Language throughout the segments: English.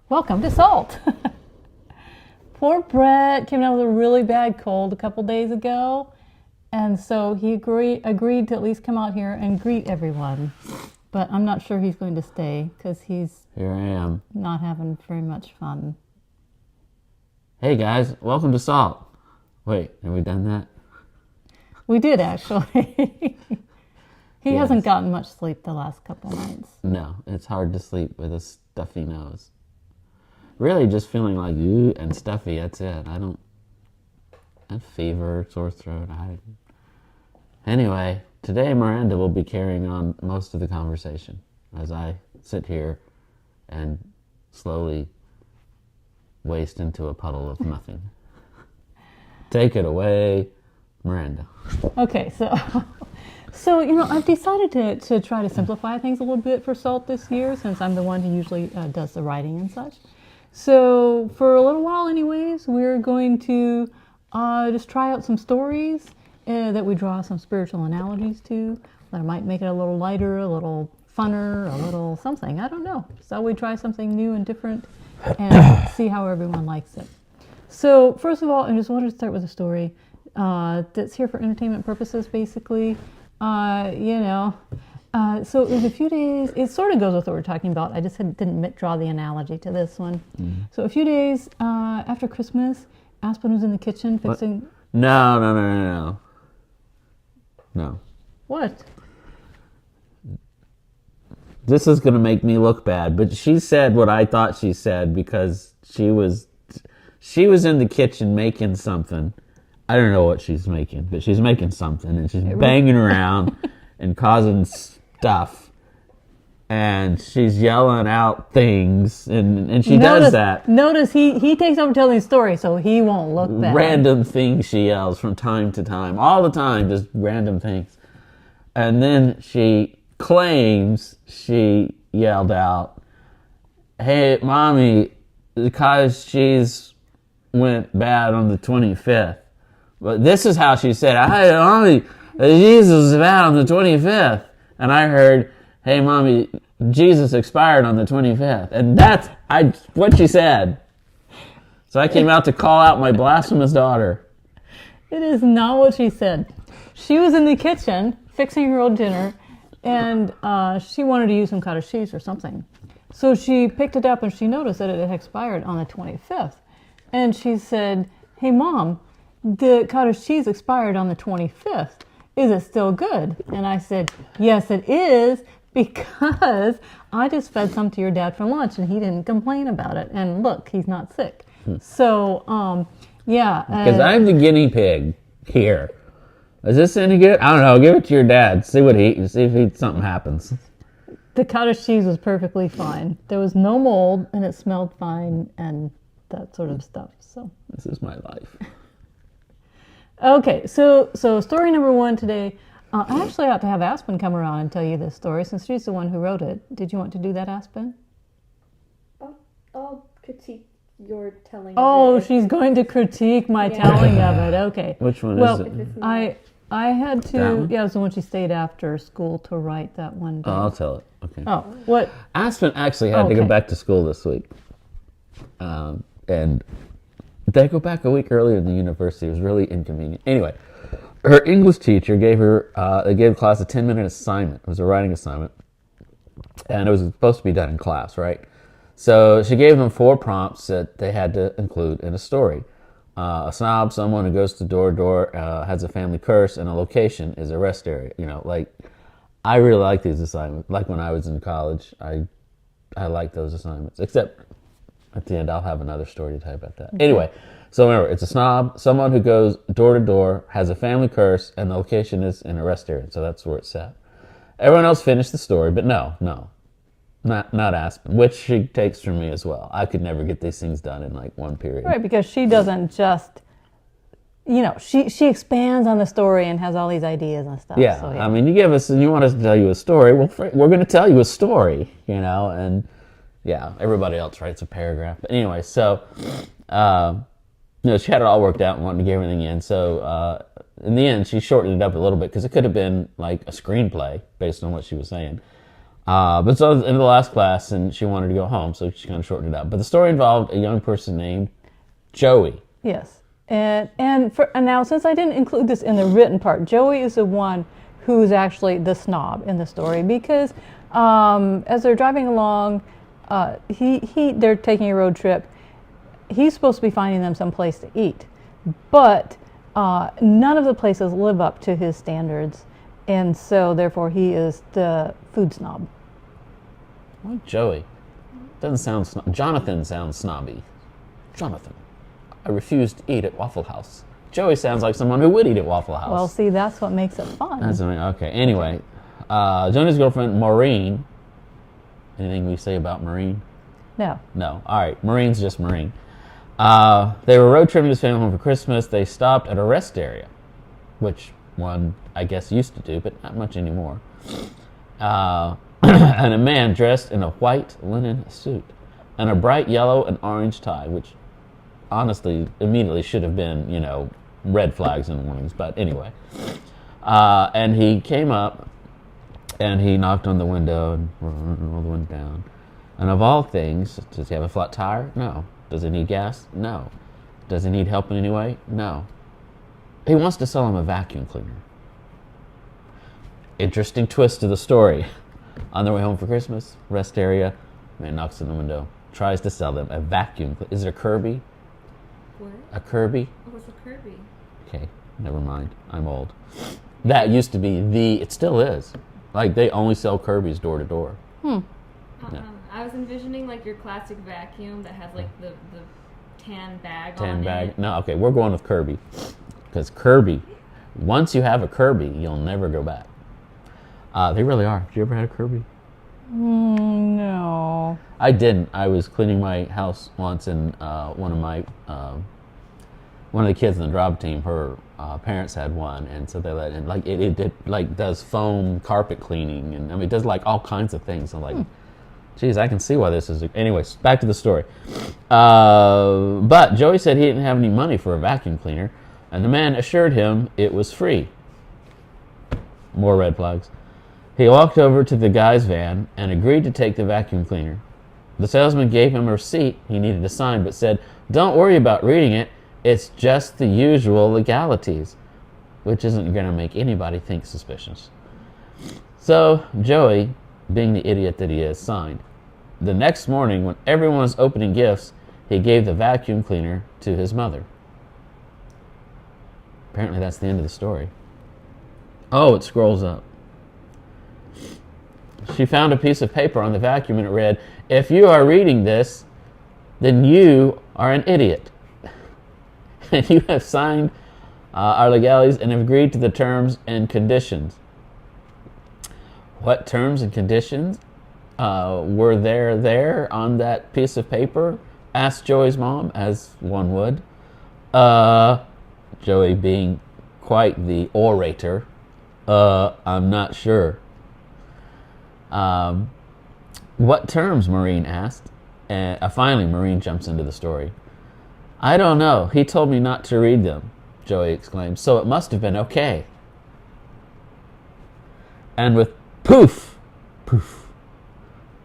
Welcome to Salt. Poor Brett came down with a really bad cold a couple days ago, and so he agreed to at least come out here and greet everyone. But I'm not sure he's going to stay because he's Here I am. not having very much fun. Hey guys, welcome to Salt. Wait, have we done that? We did actually. He Yes. hasn't gotten much sleep the last couple nights. No, it's hard to sleep with a stuffy nose. Really just feeling like ooh and stuffy, that's it. I have fever, sore throat. Anyway, today Miranda will be carrying on most of the conversation as I sit here and slowly waste into a puddle of nothing. Take it away, Miranda. Okay, so I've decided to try to simplify things a little bit for Salt this year, since I'm the one who usually does the writing and such. So for a little while anyways, we're going to just try out some stories that we draw some spiritual analogies to, that might make it a little lighter, a little funner, a little something, I don't know. So we try something new and different and see how everyone likes it. So first of all, I just wanted to start with a story that's here for entertainment purposes, basically. So it was a few days, it sort of goes with what we're talking about. I just didn't draw the analogy to this one. Mm-hmm. So a few days after Christmas, Aspen was in the kitchen fixing... No. What? This is going to make me look bad, but she said what I thought she said because she was in the kitchen making something. I don't know what she's making, but she's making something, and she's banging around and causing stuff, and she's yelling out things, and she does that. Notice he takes over telling the story, so he won't look bad. Random things she yells from time to time, all the time, just random things. And then she claims she yelled out, "Hey, Mommy, the cottage cheese went bad on the 25th. But this is how she said, "Hey, Mommy, Jesus is bad on the 25th. And I heard, "Hey, Mommy, Jesus expired on the 25th. And that's what she said. So I came out to call out my blasphemous daughter. It is not what she said. She was in the kitchen fixing her own dinner, and she wanted to use some cottage cheese or something. So she picked it up and she noticed that it had expired on the 25th. And she said, "Hey, Mom, the cottage cheese expired on the 25th. Is it still good?" And I said, "Yes, it is, because I just fed some to your dad for lunch and he didn't complain about it. And look, he's not sick." So, yeah. Because I'm the guinea pig here. Is this any good? I don't know. Give it to your dad. See if something happens. The cottage cheese was perfectly fine. There was no mold and it smelled fine and that sort of stuff. So this is my life. Okay, so story number one today. I actually ought to have Aspen come around and tell you this story, since she's the one who wrote it. Did you want to do that, Aspen? I'll critique your telling. Oh, she's going to critique my telling of it. Okay. Which one is it? I had to. That one? Yeah, it was the one she stayed after school to write that one day. Oh, I'll tell it. Okay. Oh, what? Aspen actually had to go back to school this week. And they go back a week earlier in the university. It was really inconvenient. Anyway, her English teacher gave the class a 10-minute assignment. It was a writing assignment. And it was supposed to be done in class, right? So she gave them 4 prompts that they had to include in a story. A snob, someone who goes to door to door, has a family curse, and a location is a rest area. I really like these assignments. Like when I was in college, I like those assignments. Except at the end, I'll have another story to tell you about that. Okay. Anyway, so remember, it's a snob, someone who goes door to door, has a family curse, and the location is in a rest area. So that's where it's set. Everyone else finished the story, but no, not Aspen, which she takes from me as well. I could never get these things done in like one period. Right, because she doesn't just, she expands on the story and has all these ideas and stuff. Yeah, so, yeah. I mean, you want us to tell you a story. Well, we're going to tell you a story, and yeah, everybody else writes a paragraph. But anyway, so, she had it all worked out and wanted to get everything in. So, in the end, she shortened it up a little bit because it could have been like a screenplay based on what she was saying. But so it was in the last class, and she wanted to go home, so she kind of shortened it up. But the story involved a young person named Joey. Yes. And now, since I didn't include this in the written part, Joey is the one who's actually the snob in the story, because as they're driving along, they're taking a road trip. He's supposed to be finding them some place to eat, but none of the places live up to his standards, and so therefore he is the food snob. Well, Joey doesn't sound. Jonathan sounds snobby. Jonathan, I refuse to eat at Waffle House. Joey sounds like someone who would eat at Waffle House. Well, see, that's what makes it fun. Okay. Anyway, Johnny's girlfriend Maureen. Anything we say about Maureen? No. No. All right. Maureen's just Maureen. They were road tripping his family home for Christmas. They stopped at a rest area, which one, I guess, used to do, but not much anymore. And a man dressed in a white linen suit and a bright yellow and orange tie, which honestly immediately should have been, red flags and warnings. But anyway. And he came up and he knocked on the window and rolled the window down. And of all things, does he have a flat tire? No. Does he need gas? No. Does he need help in any way? No. He wants to sell him a vacuum cleaner. Interesting twist to the story. On their way home for Christmas, rest area, man knocks on the window, tries to sell them a vacuum cleaner. Is it a Kirby? What? A Kirby? Oh, it's a Kirby. Okay, never mind. I'm old. That used to be it still is. Like, they only sell Kirby's door to door. I was envisioning like your classic vacuum that has like the tan bag on it. No, okay, we're going with Kirby. Because Kirby, once you have a Kirby, you'll never go back. They really are. Did you ever have a Kirby? No. I didn't. I was cleaning my house once, and one of the kids in the drop team, her parents had one, and so they let in. Like it does foam carpet cleaning, and I mean it does like all kinds of things. I'm like, geez, I can see why this is. Anyways, back to the story. But Joey said he didn't have any money for a vacuum cleaner, and the man assured him it was free. More red flags. He walked over to the guy's van and agreed to take the vacuum cleaner. The salesman gave him a receipt he needed to sign, but said, "Don't worry about reading it. It's just the usual legalities," which isn't going to make anybody think suspicious. So Joey, being the idiot that he is, signed. The next morning, when everyone was opening gifts, he gave the vacuum cleaner to his mother. Apparently that's the end of the story. Oh, it scrolls up. She found a piece of paper on the vacuum and it read, "If you are reading this, then you are an idiot. And you have signed our legalities and have agreed to the terms and conditions." What terms and conditions were there on that piece of paper? Asked Joey's mom, as one would. Joey being quite the orator. I'm not sure. What terms? Maureen asked. Finally, Maureen jumps into the story. "I don't know. He told me not to read them," Joey exclaimed, "so it must have been okay." And with poof, poof,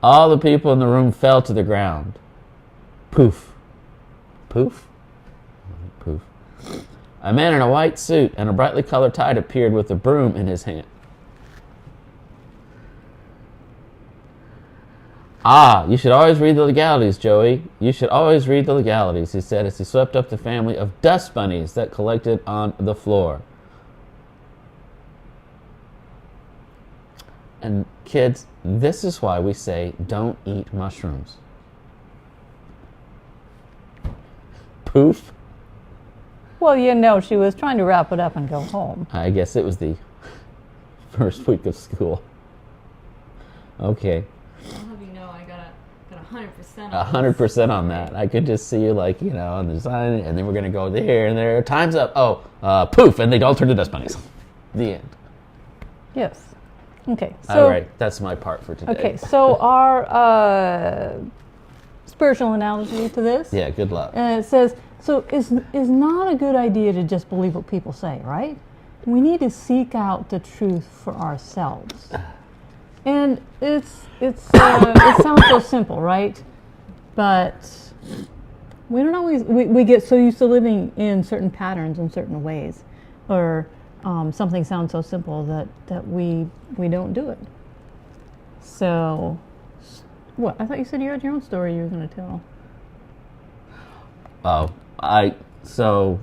all the people in the room fell to the ground. Poof, poof, poof. A man in a white suit and a brightly colored tie appeared with a broom in his hand. "Ah, you should always read the legalities, Joey. You should always read the legalities," he said as he swept up the family of dust bunnies that collected on the floor. And kids, this is why we say don't eat mushrooms. Poof. Well, she was trying to wrap it up and go home. I guess it was the first week of school. Okay. I'll have you know I got 100% 100% on that. I could just see you on the sign, and then we're going to go there and there. Time's up. Oh, poof, and they all turn to dust bunnies. The end. Yes. Okay. So, all right, that's my part for today. Okay, so our spiritual analogy to this. Yeah, good luck. It says, so it's not a good idea to just believe what people say, right? We need to seek out the truth for ourselves. And it sounds so simple, right? But we don't always we get so used to living in certain patterns in certain ways, or something sounds so simple that we don't do it. So, what? I thought you said you had your own story you were going to tell. So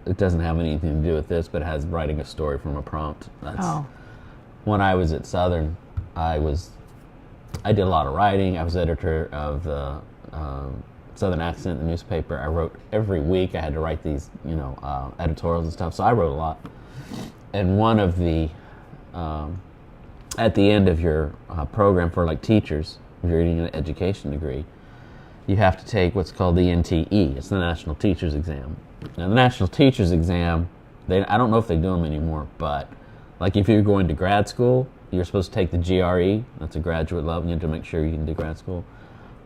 it doesn't have anything to do with this, but it has writing a story from a prompt. When I was at Southern, I did a lot of writing. I was editor of the Southern Accent, the newspaper. I wrote every week. I had to write these, editorials and stuff. So I wrote a lot. And one of the at the end of your program for like teachers, if you're getting an education degree, you have to take what's called the NTE. It's the National Teachers Exam. Now, the National Teachers Exam, I don't know if they do them anymore, but like if you're going to grad school, you're supposed to take the GRE. That's a graduate level. You have to make sure you can do grad school.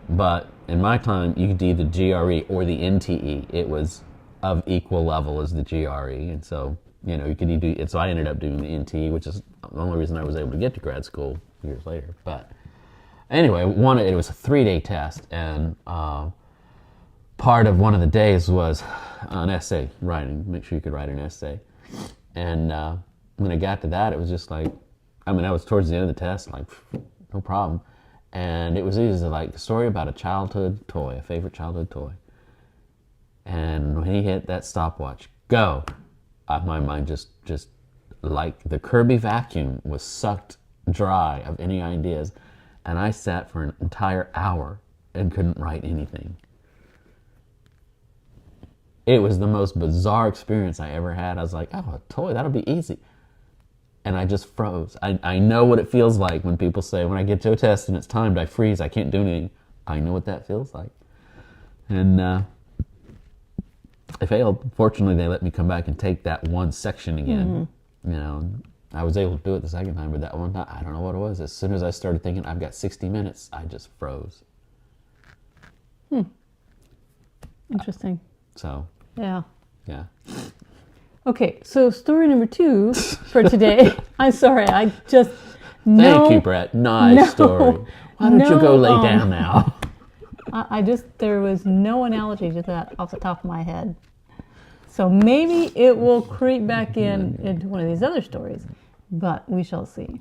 But in my time, you could do the GRE or the NTE. It was of equal level as the GRE, and so you could do it. So I ended up doing the NTE, which is the only reason I was able to get to grad school years later. But anyway, it was a 3-day test, and part of one of the days was an essay writing. Make sure you could write an essay. And when I got to that, it was just like, I was towards the end of the test, like, no problem. And it was either like a story about a childhood toy, a favorite childhood toy. And when he hit that stopwatch, go, my mind just like the Kirby vacuum was sucked dry of any ideas. And I sat for an entire hour and couldn't write anything. It was the most bizarre experience I ever had. I was like, oh, a toy, that'll be easy. And I just froze. I know what it feels like when people say, when I get to a test and it's timed, I freeze, I can't do anything. I know what that feels like. And I failed. Fortunately, they let me come back and take that one section again. Mm-hmm. I was able to do it the second time, but that one time, I don't know what it was. As soon as I started thinking, I've got 60 minutes, I just froze. Interesting. So. Yeah. Yeah. Okay, so story number 2 for today. I'm sorry, I just... Thank you, Brett. Nice story. Why don't you go lay down now? There was no analogy to that off the top of my head. So maybe it will creep back into one of these other stories, but we shall see.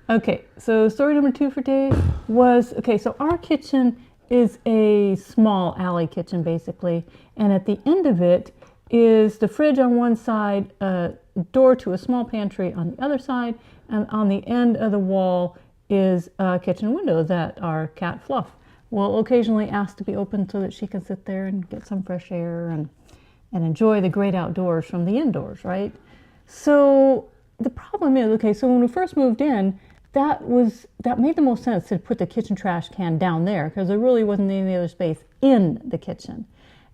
Okay, so story number 2 for today was, so our kitchen is a small alley kitchen, basically, and at the end of it is the fridge on one side, a door to a small pantry on the other side, and on the end of the wall is a kitchen window that our cat Fluff will occasionally ask to be opened so that she can sit there and get some fresh air and enjoy the great outdoors from the indoors, right? So the problem is, so when we first moved in, that made the most sense to put the kitchen trash can down there because there really wasn't any other space in the kitchen.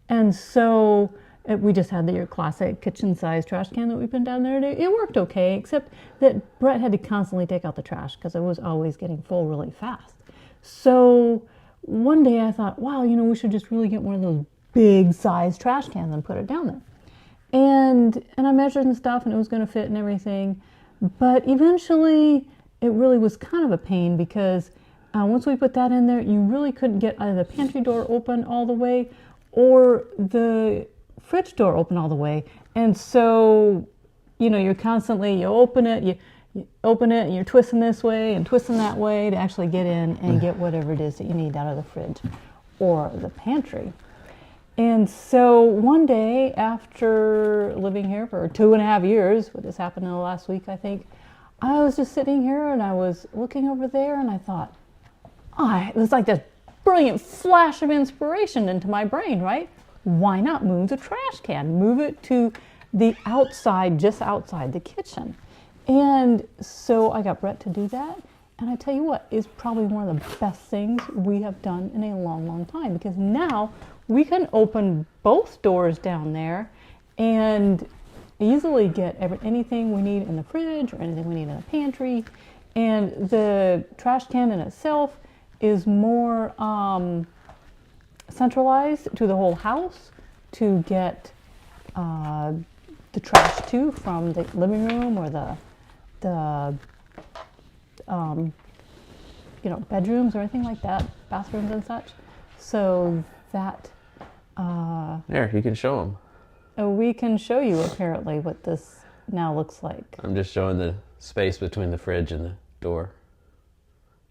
And so we just had your classic kitchen-sized trash can that we put down there. It worked okay, except that Brett had to constantly take out the trash because it was always getting full really fast. So one day I thought, wow, we should just really get one of those big-sized trash cans and put it down there. And I measured and stuff, and it was going to fit and everything. But eventually, it really was kind of a pain because once we put that in there, you really couldn't get either the pantry door open all the way or the fridge door open all the way. And so, you're constantly, you open it and you're twisting this way and twisting that way to actually get in and get whatever it is that you need out of the fridge or the pantry. And so one day after living here for 2.5 years, what has happened in the last week, I think, I was just sitting here and I was looking over there and I thought, it was like this brilliant flash of inspiration into my brain, right? Why not move the trash can? Move it to the outside, just outside the kitchen. And so I got Brett to do that. And I tell you what, it's probably one of the best things we have done in a long, long time because now we can open both doors down there and easily get anything we need in the fridge or anything we need in the pantry. And the trash can in itself is more centralized to the whole house to get the trash to from the living room or the bedrooms or anything like that, bathrooms and such. So that There, you can show them. we can show you apparently what this now looks like. I'm just showing the space between the fridge and the door.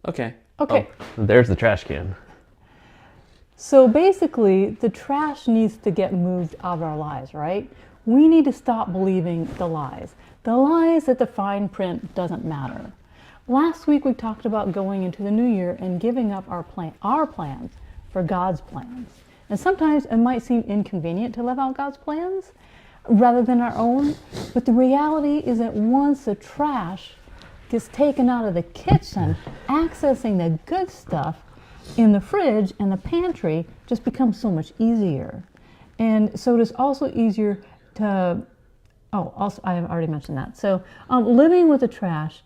Okay. Okay. Oh, there's the trash can. So basically, the trash needs to get moved out of our lives, right? We need to stop believing the lies. The lies that the fine print doesn't matter. Last week we talked about going into the new year and giving up our plans for God's plans. And sometimes it might seem inconvenient to live out God's plans rather than our own, but the reality is that once the trash gets taken out of the kitchen, accessing the good stuff in the fridge and the pantry just becomes so much easier. And so it is also easier to, also I have already mentioned that. So living with the trash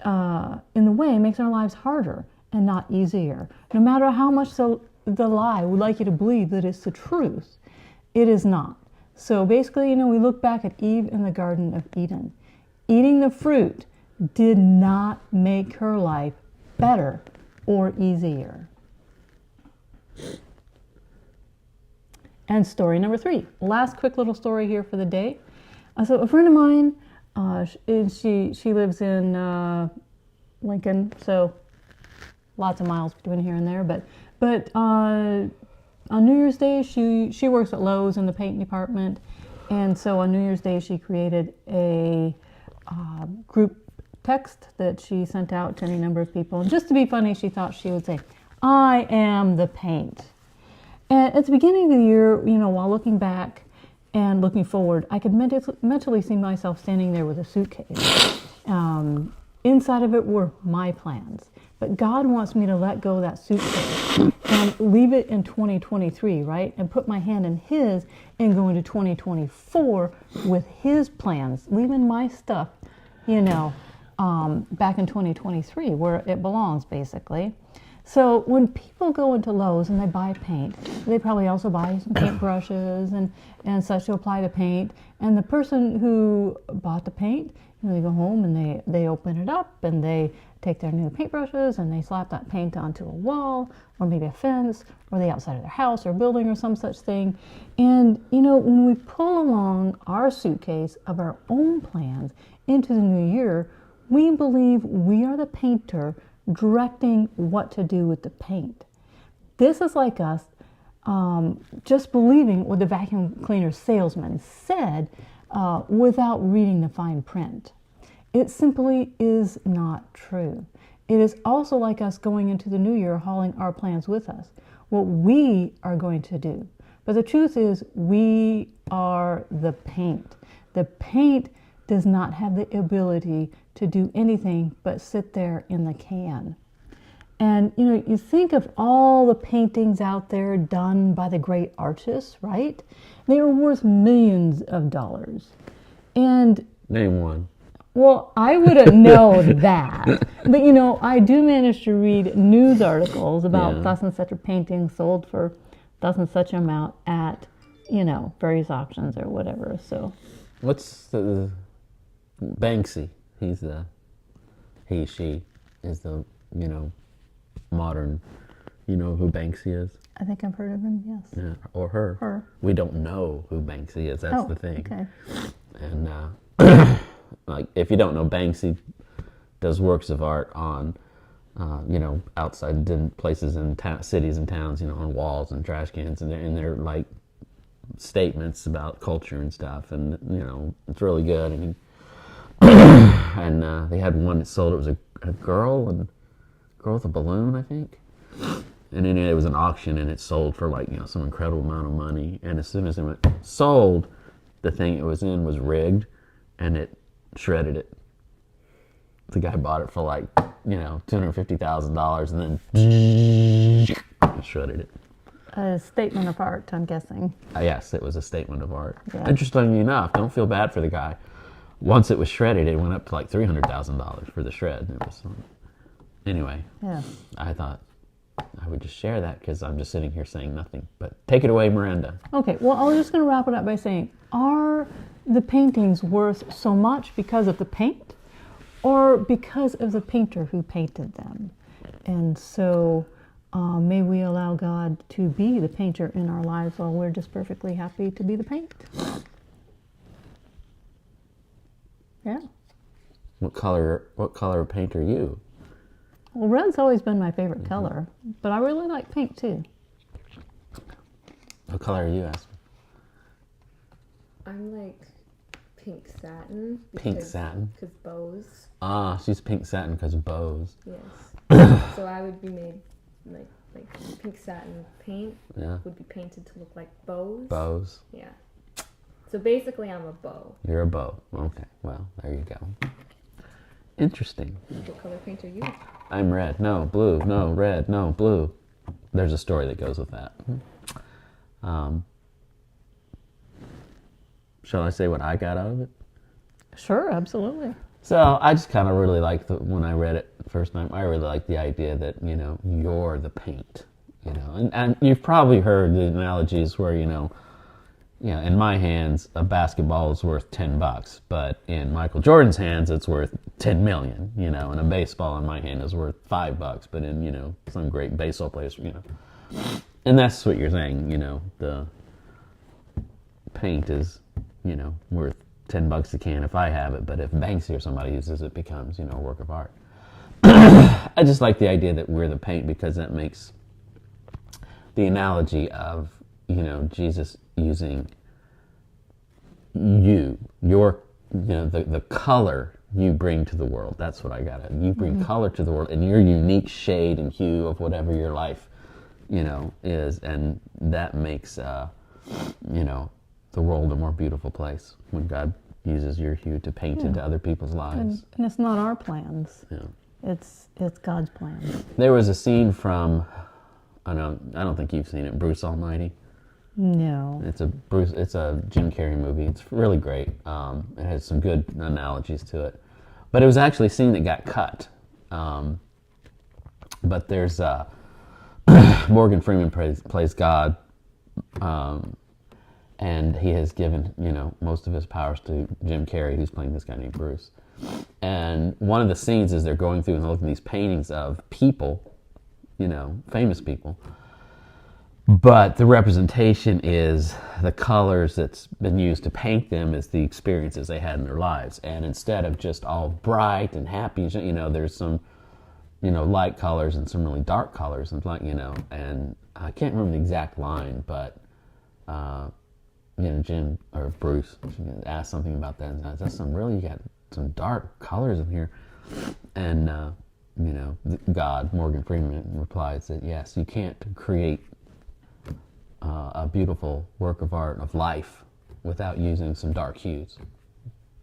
in the way makes our lives harder and not easier. No matter how much the lie would like you to believe that it's the truth, it is not. So basically, we look back at Eve in the Garden of Eden. Eating the fruit did not make her life better or easier. And story number 3. Last quick little story here for the day. So a friend of mine, she lives in Lincoln, so lots of miles between here and there. But on New Year's Day, she works at Lowe's in the paint department, and so on New Year's Day she created a group text that she sent out to any number of people. And just to be funny, she thought she would say, "I am the paint." And at the beginning of the year, while looking back and looking forward, I could mentally see myself standing there with a suitcase. Inside of it were my plans. But God wants me to let go of that suitcase and leave it in 2023, right? And put my hand in His and go into 2024 with His plans, leaving my stuff, back in 2023 where it belongs, basically. So when people go into Lowe's and they buy paint, they probably also buy some paint brushes and such to apply the paint. And the person who bought the paint, they go home and they open it up and they take their new paintbrushes and they slap that paint onto a wall or maybe a fence or the outside of their house or building or some such thing. And, when we pull along our suitcase of our own plans into the new year, we believe we are the painter directing what to do with the paint. This is like us just believing what the vacuum cleaner salesman said without reading the fine print. It simply is not true. It is also like us going into the new year hauling our plans with us, what we are going to do. But the truth is, we are the paint. The paint does not have the ability to do anything but sit there in the can. And you think of all the paintings out there done by the great artists, right? They are worth millions of dollars. And Name one. well, I wouldn't know that. But I do manage to read news articles about thus and such a painting sold for thus and such amount at, various auctions or whatever. So What's the Banksy? She is the, modern, who Banksy is? I think I've heard of him, yes. Yeah, or her. Her. We don't know who Banksy is, that's the thing. Okay. And, if you don't know, Banksy does works of art on, outside places in cities and towns, on walls and trash cans, and they're like statements about culture and stuff, and, it's really good. And and they had one that sold. It was a girl with a balloon, I think. And then it was an auction, and it sold for some incredible amount of money. And as soon as it went sold, the thing it was in was rigged, and it shredded it. The guy bought it for $250,000, and then shredded it. A statement of art, I'm guessing. Yes, it was a statement of art. Yeah. Interestingly enough, don't feel bad for the guy. Once it was shredded, it went up to $300,000 for the shred. Anyway, Yeah. I thought I would just share that because I'm just sitting here saying nothing. But take it away, Miranda. Okay, well, I was just going to wrap it up by saying, are the paintings worth so much because of the paint or because of the painter who painted them? And so may we allow God to be the painter in our lives while we're just perfectly happy to be the paint. Yeah. What color of paint are you? Well, red's always been my favorite color, but I really like pink too. What color are you, Aspen? I'm like pink satin. Pink satin? Because bows. Ah, she's pink satin because of bows. Yes. So I would be made like pink satin paint. Yeah. Would be painted to look like bows. Bows. Yeah. So basically, I'm a bow. You're a bow. Okay. Well, there you go. Interesting. What color paint are you? I'm red. No, blue. No, red. No, blue. There's a story that goes with that. Shall I say what I got out of it? Sure, absolutely. So I just kind of really liked when I read it the first time. I really liked the idea that you're the paint. And you've probably heard the analogies where in my hands a basketball is worth $10, but in Michael Jordan's hands it's worth 10 million. And a baseball in my hand is worth $5, but in some great baseball players, and that's what you're saying. The paint is worth $10 a can if I have it, but if Banksy or somebody uses it, it becomes a work of art. I just like the idea that we're the paint because that makes the analogy of Jesus using the color you bring to the world. That's what I got at. You bring color to the world and your unique shade and hue of whatever your life is, and that makes the world a more beautiful place when God uses your hue to paint into other people's lives. And it's not our plans. Yeah. It's God's plans. There was a scene from, I don't think you've seen it, Bruce Almighty. No. It's a Jim Carrey movie. It's really great. It has some good analogies to it, but it was actually a scene that got cut. But there's Morgan Freeman plays God, and he has given most of his powers to Jim Carrey, who's playing this guy named Bruce. And one of the scenes is they're going through and looking at these paintings of people, famous people. But the representation is the colors that's been used to paint them is the experiences they had in their lives. And instead of just all bright and happy, there's some, light colors and some really dark colors and and I can't remember the exact line, but Jim or Bruce asked something about that. And that's you got some dark colors in here. And, God, Morgan Freeman, replies that, yes, you can't create a beautiful work of art, of life, without using some dark hues.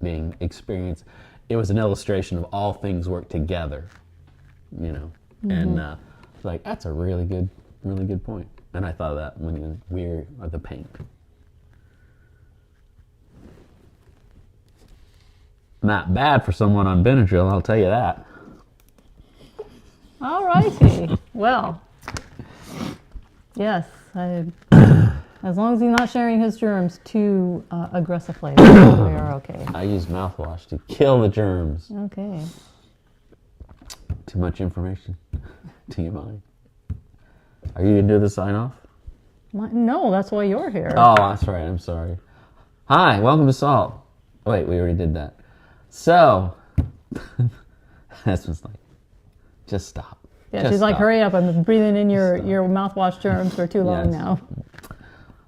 Being experienced. It was an illustration of all things work together, And that's a really good point. And I thought of that when we are the paint. Not bad for someone on Benadryl, I'll tell you that. All righty. Well, yes. As long as he's not sharing his germs too aggressively, we are okay. I use mouthwash to kill the germs. Okay. Too much information to your mind. Are you going to do the sign-off? No, that's why you're here. Oh, that's right. I'm sorry. Hi, welcome to Salt. Wait, we already did that. So, that's just like, just stop. Yeah, just she's like, stop. hurry up. I've been breathing in your mouthwash germs for too long now.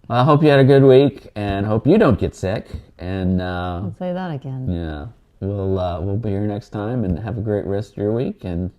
Well, I hope you had a good week and hope you don't get sick. And Don't say that again. yeah, we'll be here next time and have a great rest of your week. And